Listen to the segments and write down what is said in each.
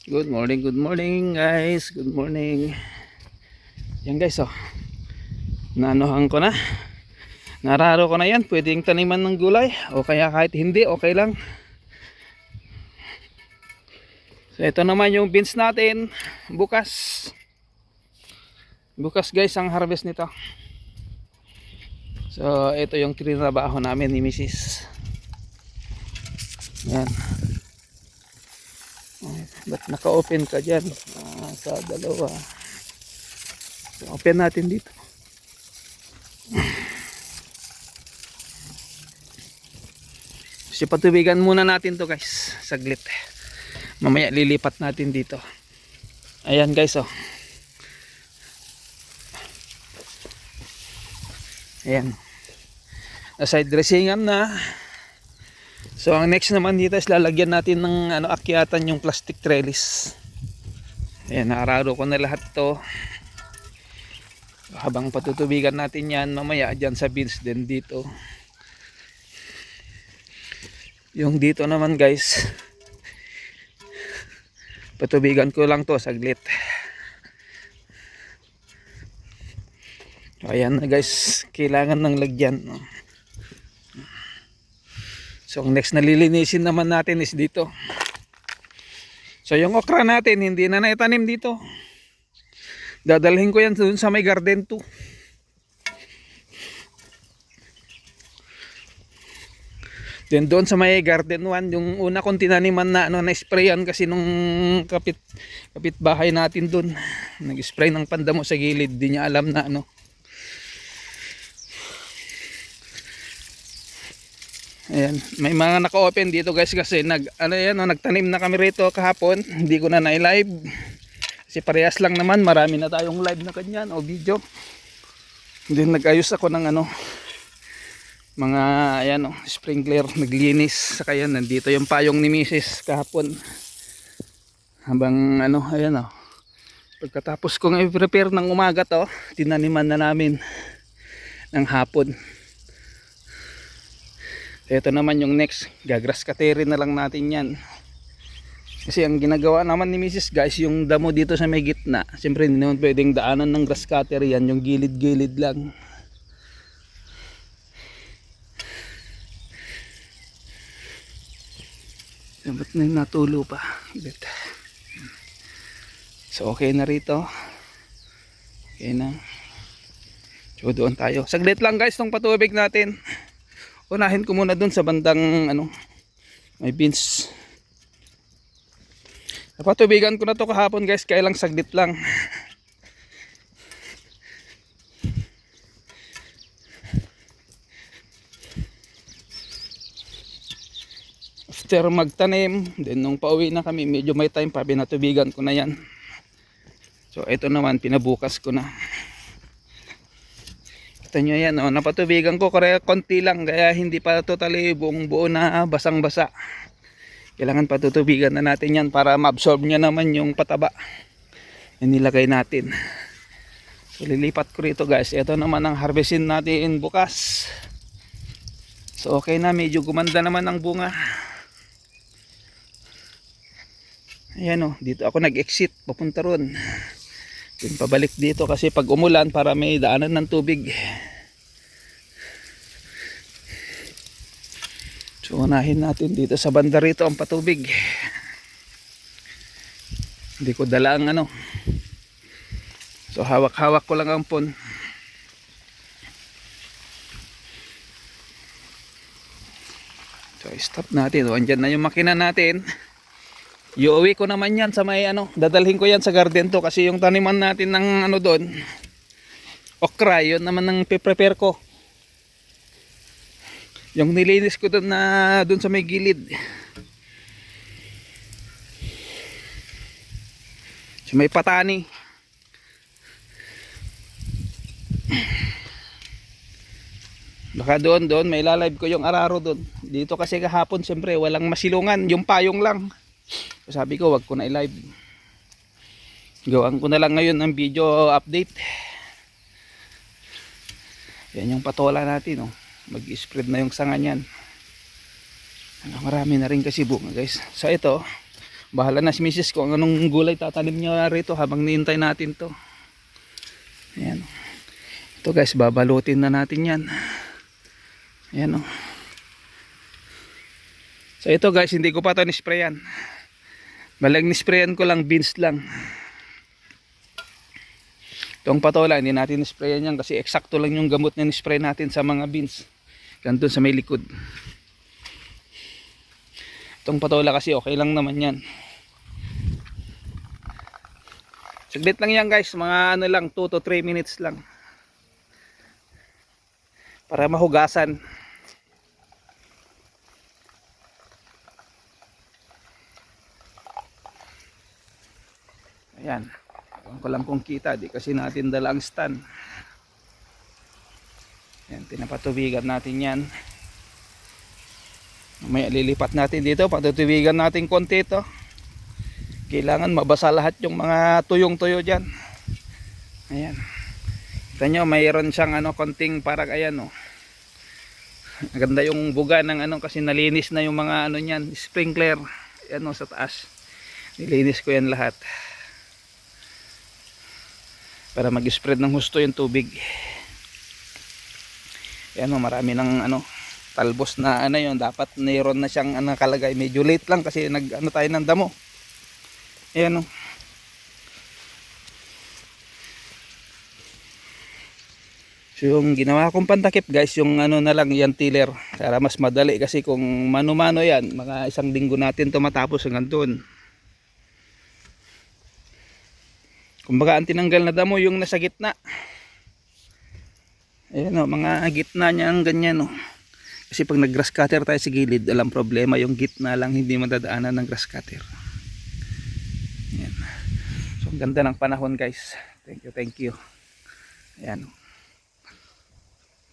Good morning guys. Good morning. Yan guys, oh. Naanohan ko na. Nararo ko na yan. Pwedeng taniman ng gulay. O kaya kahit hindi, okay lang. So ito naman yung beans natin. Bukas. Bukas guys ang harvest nito. So ito yung trinabaho namin ni Mrs. Yan. Ba't naka-open ka dyan? Sa dalawa. So, open natin dito. So patubigan muna natin to guys. Saglit. Mamaya lilipat natin dito. Ayan guys, oh. Ayan. Side dressingan na. So ang next naman dito is lalagyan natin ng akyatan yung plastic trellis. Ayan, naararo ko na lahat to. Habang patutubigan natin yan mamaya dyan sa beans din dito. Yung dito naman guys, patubigan ko lang to saglit. Ayan na guys, kailangan ng lagyan. So ang next na lilinisin naman natin is dito. So yung okra natin hindi na naitanim dito. Dadalhin ko yan doon sa may garden 2. Then doon sa may garden 1, yung una kong tinaniman na na-sprayan kasi nung kapitbahay natin doon. Nag-spray ng pandamo sa gilid, di niya alam na Ayan, may mga naka-open dito guys kasi nagtanim na kami rito kahapon. Hindi ko na na-live. Kasi parehas lang naman, marami na tayong live na kanyan o video. Then nag-ayos ako ng mga sprinkler, naglinis. Saka yan, nandito yung payong ni Mrs. kahapon. Habang pagkatapos kong i-prepare ng umaga to, tinaniman na namin ng hapon. Ito naman yung next, gagrass cutterin na lang natin yan. Kasi ang ginagawa naman ni Mrs. guys, yung damo dito sa may gitna, siyempre hindi naman pwedeng daanan ng grass cutter yan, yung gilid-gilid lang. Ba't na yung natulo pa? So okay na rito. Okay na. So doon tayo. Saglit lang guys tong patubig natin. Unahin ko muna doon sa bandang may beans. Napatubigan ko na to kahapon guys, kaya lang saglit lang. After magtanim, then nung pauwi na kami, medyo may time pa, pinatubigan ko na yan. So ito naman, pinabukas ko na. Kita nyo yan, napatubigan ko kaya konti lang, kaya hindi pa totally buong buo na basang basa. Kailangan patutubigan na natin yan para ma-absorb niya naman yung pataba yung nilagay natin. So lilipat ko rito guys. Ito naman ang harvestin natin bukas. So okay na, medyo gumanda naman ang bunga. Ayan dito ako nag-exit papunta ron. Then pabalik dito kasi pag umulan para may daanan ng tubig. So unahin natin dito sa banda rito ang patubig. Hindi ko dala ang So hawak-hawak ko lang ang pon. So stop natin. Andyan na yung makina natin. Iuwi ko naman yan sa may dadalhin ko yan sa garden 2 kasi yung taniman natin ng doon, okra, yun naman ang prepare ko. Yung nilinis ko doon doon sa may gilid. So may patani. Baka doon may lalive ko yung araro doon. Dito kasi kahapon siyempre walang masilungan, yung payong lang. So sabi ko wag ko na i-live. Gawin ko na lang ngayon ang video update. Yan yung patola natin mag-spread na yung sanga niyan. Marami na rin kasi bunga guys. So ito, Bahala na si Mrs. kung anong gulay tatanim niya rito habang niintay natin to. Ayan. Ito guys, babalutin na natin yan. Ayan o. So ito guys, hindi ko pa ito nisprayan. Balang nisprayan ko lang, beans lang. Itong patola, hindi natin nisprayan yan kasi eksakto lang yung gamot na nispray natin sa mga beans. Ganito sa may likod. Itong patola kasi okay lang naman yan. Saglit lang yan guys, mga ano lang, 2 to 3 minutes lang. Para mahugasan. Ayan. Ewan ko lang kung kita, di kasi natin dala ang stand. Ayan, pinapatubigan natin yan. May lilipat natin dito, patutubigan natin konti ito. Kailangan mabasa lahat yung mga tuyong-tuyo dyan. Ayan. Kita nyo, mayroon siyang ano, konting parang ayan o. Maganda yung buga ng ano kasi nalinis na yung mga ano niyan, sprinkler. Ayan o, sa taas. Nilinis ko yan lahat. Para mag-spread ng husto yung tubig. Ayan o, marami ng ano, talbos na ano yun. Dapat mayroon na siyang nakalagay. Medyo late lang kasi nag ano tayo ng damo. Ayan o. So yung ginawa kong pantakip guys, yung ano na lang yan tiller. Para mas madali kasi kung mano-mano yan, mga 1 linggo natin ito matapos hanggang doon. Kumbaga ang tinanggal na damo yung nasa gitna. Ayan o, mga gitna niya ang ganyan o. Kasi pag nag grass cutter tayo sa gilid, alam problema yung gitna lang hindi madadaanan ng grass cutter. Ayan. So ang ganda ng panahon guys. Thank you, thank you. Ayan.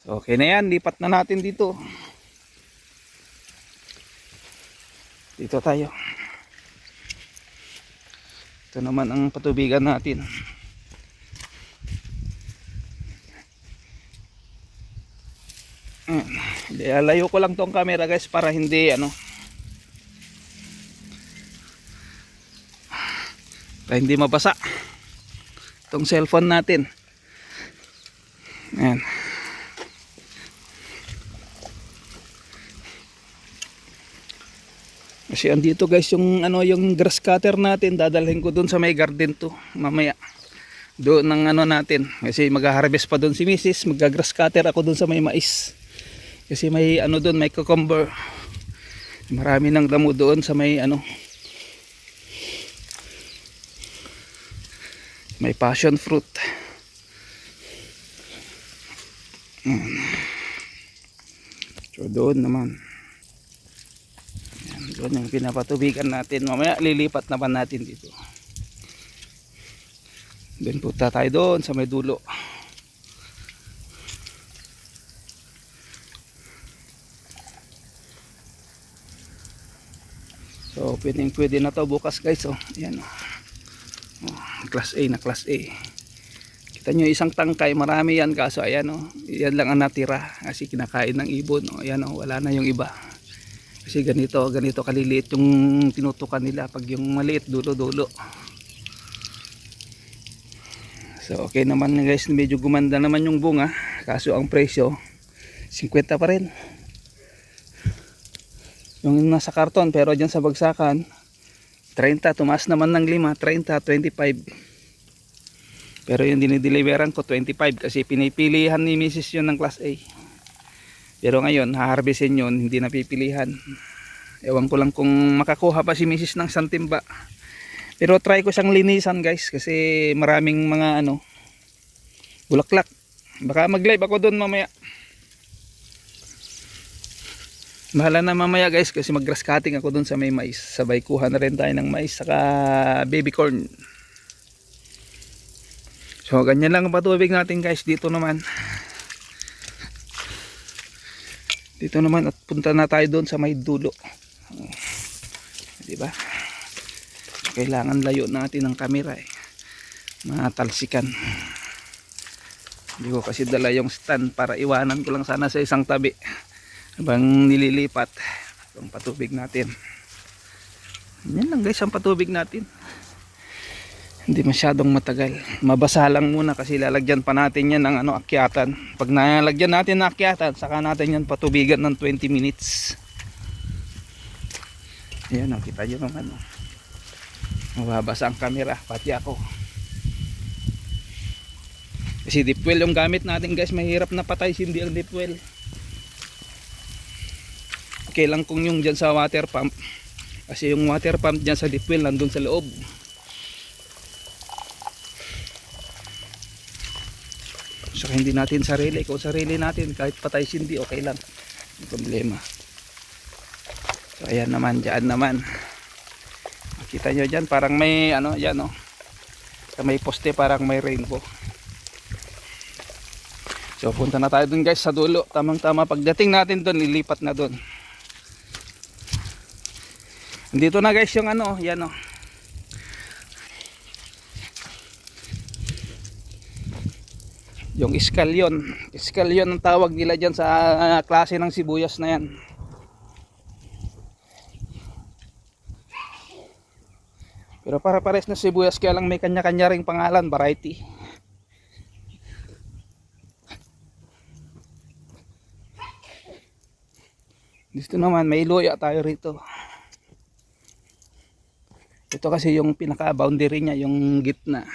So okay na yan, lipat na natin dito. Dito tayo. Ito naman ang patubigan natin. Layo ko lang tong camera guys para hindi ano, para hindi mabasa itong cellphone natin. Ayan. Kasi andito guys yung ano, yung grass cutter natin, dadalhin ko doon sa may garden to mamaya. Doon ng ano natin kasi mag-harvest pa doon si Mrs. Mag-grass cutter ako doon sa may mais. Kasi may ano doon, may cucumber. Marami ng damo doon sa may ano, may passion fruit. So doon naman. Doon yung pinapatubigan natin. Mamaya lilipat naman natin dito. Doon punta tayo doon sa may dulo. So pwede na to bukas guys. Oh, ayan, oh, class A na class A. Kita nyo isang tangkay, marami yan kaso ayan oh, yan lang ang natira kasi kinakain ng ibon. Oh, ayan oh, wala na yung iba. Kasi ganito kaliliit yung tinutukan nila pag yung maliit dulo-dulo. So okay naman guys, medyo gumanda naman yung bunga. Kaso ang presyo 50 pa rin. Yung nasa karton, pero dyan sa bagsakan 30, tumaas naman ng 5, 30, 25. Pero yung dinideliveran ko 25 kasi pinipilihan ni Mrs. yun ng class A. Pero ngayon, haharvestin yun, hindi napipilihan. Ewan ko lang kung makakuha pa si Mrs. ng santimba. Pero try ko siyang linisan guys, kasi maraming mga ano, bulaklak. Baka mag-live ako doon mamaya. Bahala na mamaya guys, kasi mag-grass cutting ako doon sa may mais. Sabay kuha na rin tayo ng mais, saka baby corn. So ganyan lang ang patubig natin guys. Dito naman at punta na tayo doon sa may dulo. Diba? Kailangan layo natin ng camera eh. Matalsikan. Hindi ko kasi dala yung stand para iwanan ko lang sana sa isang tabi habang nililipat itong patubig natin. Yan lang guys ang patubig natin. Hindi masyadong matagal. Mabasa lang muna kasi lalagyan pa natin yan ng akyatan. Pag nalagyan natin ng akyatan, saka natin yan patubigan ng 20 minutes. Ayan o, kita nyo naman. Mababasa ang camera, pati ako. Kasi deep well yung gamit natin guys, mahirap na patay hindi ang deep well. Okay lang kung yung dyan sa water pump. Kasi yung water pump dyan sa deep well nandun sa loob. Saka hindi natin sarili. Kung sarili natin kahit patay hindi okay lang. May problema. So ayan naman, dyan naman. Makita nyo dyan parang may yan o. Sa may poste parang may rainbow. So punta na tayo dun guys sa dulo. Tamang tama pagdating natin dun lilipat na dun. Dito na guys yung yan o. Yung iskalyon. Iskalyon ang tawag nila dyan sa klase ng sibuyas na yan. Pero para pares na sibuyas kaya lang may kanya-kanya ring pangalan, variety. Dito naman may luya tayo rito. Ito kasi yung pinaka boundary niya, yung gitna.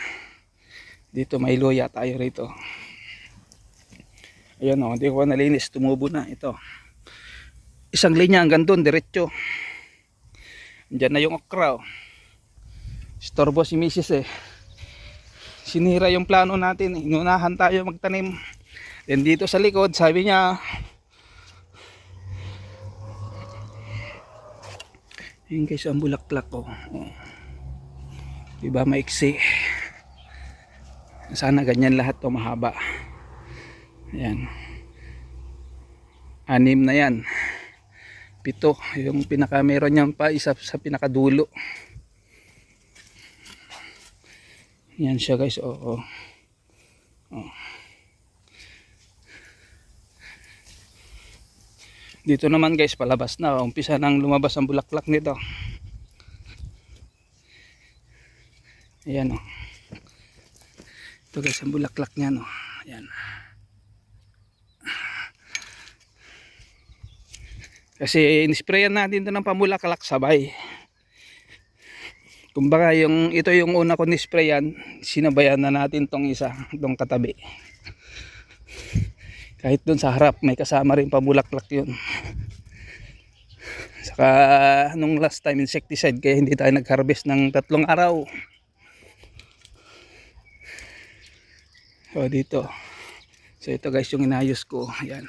Dito may luya tayo rito. Ayan o, hindi ko nalinis, tumubo na ito. Isang linya hanggang doon, diretso. Diyan na yung okra o. Istorbo si Mrs. Sinira yung plano natin, inunahan tayo magtanim. Then dito sa likod, sabi niya, yun guys ang bulaklak ko. Diba maiksi? Sana ganyan lahat to mahaba. Ayan. 6 na yan. 7. Yung pinaka meron niyan pa isa sa pinakadulo. Yan siya guys. Oo. Dito naman guys palabas na. Umpisa nang lumabas ang bulaklak nito. Ayan o. Ito guys ang bulaklak niya no. Ayan. Kasi inisprayan natin ito ng pamulaklak sabay. Kumbaga ito yung una ko nisprayan, sinabayan na natin tong isa, tong katabi. Kahit dun sa harap may kasama rin pamulaklak yun. Saka nung last time insecticide kaya hindi tayo nag-harvest ng 3 araw. So dito. So ito guys yung inayos ko. Ayan.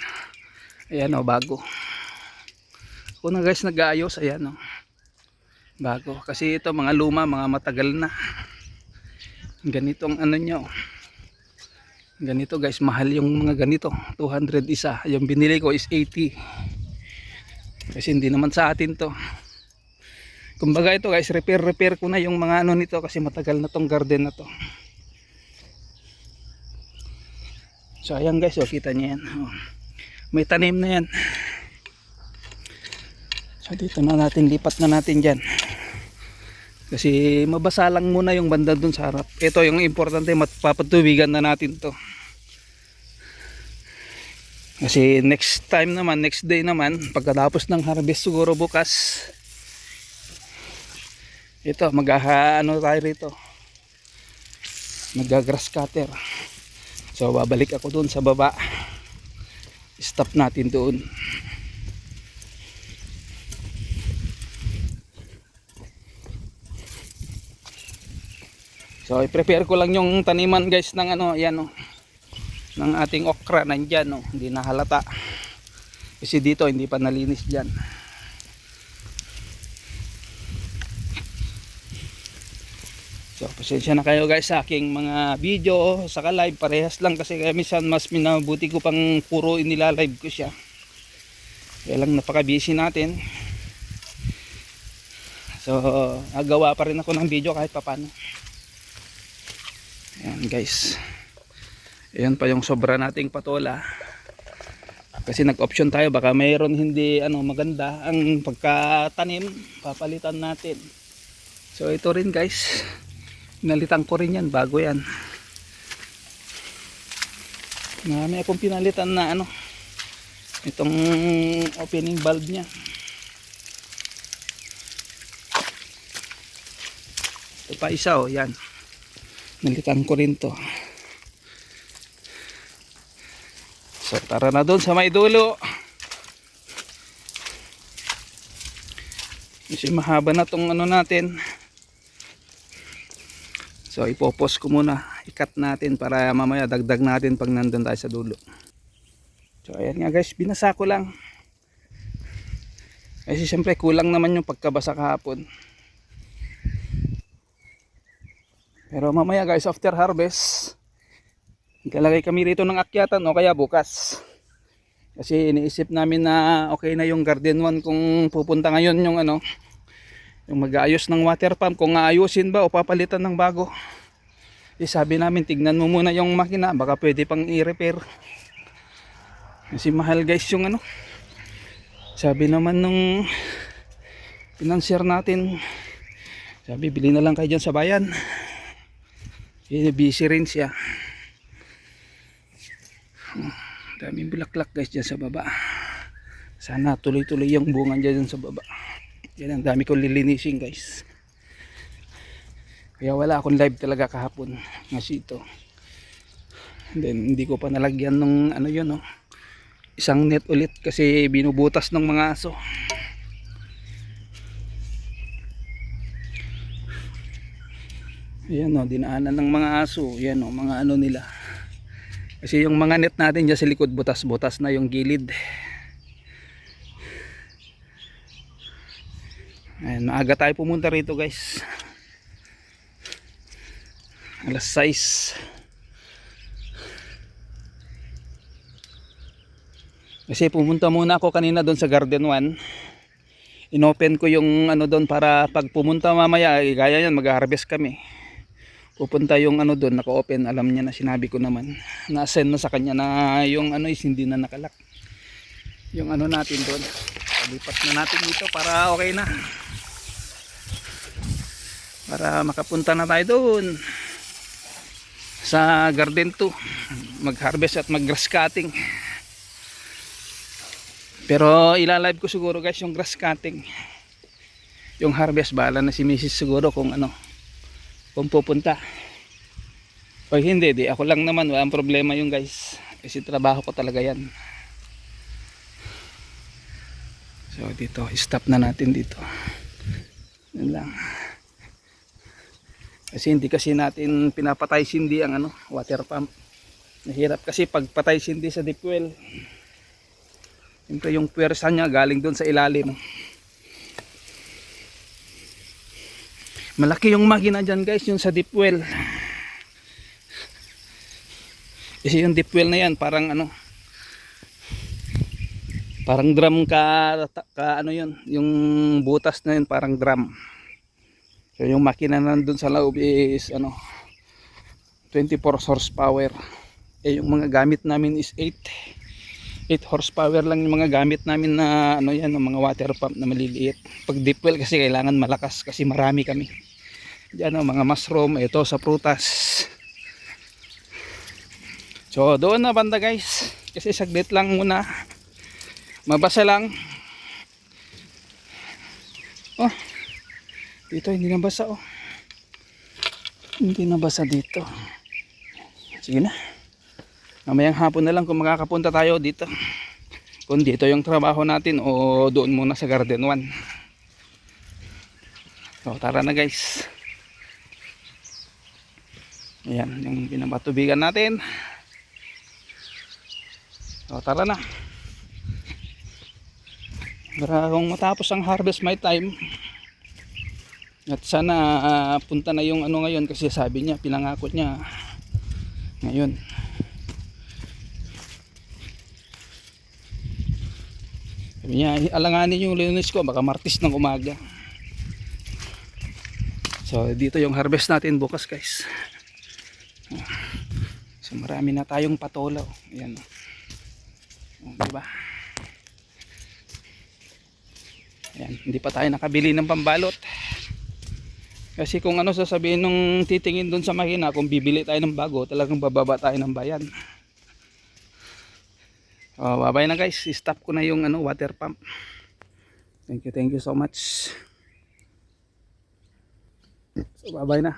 Ayan o, bago. Ako na guys nag-aayos. Ayan o. Bago. Kasi ito mga luma, mga matagal na. Ganitong nyo. Ganito guys, mahal yung mga ganito. 200 isa. Yung binili ko is 80. Kasi hindi naman sa atin to. Kumbaga ito guys, repair ko na yung mga nito kasi matagal na tong garden na to. So ayan guys, kita niyo yan. May tanim na yan. So dito na natin, lipat na natin dyan. Kasi mabasa lang muna yung banda dun sa harap. Ito yung importante, mapapatubigan na natin to. Kasi next time naman, next day naman, pagkatapos ng harvest siguro bukas, ito, tayo rito. Mag-grass cutter. So babalik ako dun sa baba. Stop natin doon. So i-prepare ko lang yung taniman guys ng yan ng ating okra nandyan hindi na halata. Kasi dito hindi pa nalinis diyan. So pasensya na kayo guys sa aking mga video saka live, parehas lang kasi kaya minsan mas minabuti ko pang puro inilalive ko siya. Kaya lang napaka busy natin. So nagawa pa rin ako ng video kahit papano. Ayan guys. Ayan pa yung sobra nating patola. Kasi nag-option tayo baka mayroon hindi maganda ang pagkatanim, papalitan natin. So ito rin guys, pinalitan ko rin yan, bago yan. Marami akong pinalitan na ano, itong opening valve nya. Ito pa isa oh, yan. Nalitan ko rin to. So tara na doon sa may dulo. Kasi mahaba na tong ano natin. So ipopos ko muna, ikat natin para mamaya dagdag natin pag nandun tayo sa dulo. So ayan nga guys, binasa ko lang. Kasi syempre kulang naman yung pagkabasa kahapon. Pero mamaya guys, after harvest, ikalagay kami rito ng akyatan o kaya bukas. Kasi iniisip namin na okay na yung garden 1 kung pupunta ngayon yung ano, yung mag-aayos ng water pump, kung aayusin ba o papalitan ng bago. Sabi namin tignan mo muna yung makina, baka pwede pang i-repair. Kasi mahal guys yung ano. Sabi naman nung financier natin, sabi bili na lang kayo dyan sa bayan. Busy rin siya. Daming bulaklak guys dyan sa baba. Sana tuloy-tuloy yung bunga dyan sa baba. Yan ang dami kong lilinisin guys. Kaya wala akong live talaga kahapon. Kasi ito. Then hindi ko pa nalagyan ng ano yun no. Isang net ulit kasi binubutas ng mga aso. Ayan o, dinaanan ng mga aso. Ayan o, mga ano nila. Kasi yung mga net natin dyan sa likod, butas-butas na yung gilid. Ayan, maaga tayo pumunta rito guys. Alas 6. Kasi pumunta muna ako kanina doon sa Garden 1. Inopen ko yung ano doon para pag pumunta mamaya, gaya yan, mag-harvest kami. Pupunta yung ano doon, naka-open, alam niya na, sinabi ko naman. Na-send na sa kanya na yung ano is hindi na nakalak. Yung ano natin doon. Lipat na natin dito para okay na. Para makapunta na tayo doon sa Garden 2. Mag-harvest at mag-grass cutting. Pero ilalive ko siguro guys yung grass cutting. Yung harvest, bahala na si Mrs. siguro kung ano, kung pupunta. Pag hindi, di ako lang naman, walang problema yung guys. Kasi trabaho ko talaga yan. So dito, stop na natin dito. Yan lang. Kasi hindi kasi natin pinapatay sindi ang ano, water pump. Nahirap kasi pag patay sindi sa deep well. Siyempre yung puwersa niya galing doon sa ilalim. Malaki yung makina dyan guys, yung sa deep well. Kasi yung deep well na yan parang ano, parang drum ka ano yun, yung butas na yun parang drum. So yung makina nandun sa loob is ano, 24 horsepower. Eh yung mga gamit namin is 8 horsepower lang yung mga gamit namin na ano yan, mga water pump na maliliit. Pag deep well kasi kailangan malakas kasi marami kami. Diyan mga mushroom, ito sa prutas. So doon na banda guys, kasi saglit lang muna. Mabasa lang. Oh, dito hindi nabasa oh. Hindi nabasa dito. Sige na. Mamayang hapon na lang kung makakapunta tayo dito. Kung dito yung trabaho natin o doon muna sa Garden 1. So tara na guys. Ayan yung pinapatubigan natin. So tara na. Para kung matapos ang harvest my time. At sana punta na yung ano ngayon kasi sabi niya, pinangako niya ngayon. Sabi niya, alanganin yung Lunes ko, baka Martes ng umaga. So dito yung harvest natin bukas guys. So marami na tayong patolaw. Ayan. Diba? Ayan, hindi pa tayo nakabili ng pambalot. Kasi kung ano sasabihin nung titingin doon sa makina, kung bibili tayo ng bago, talagang bababa tayo ng bayan. Babay na guys, stop ko na yung water pump. Thank you so much. So babay na.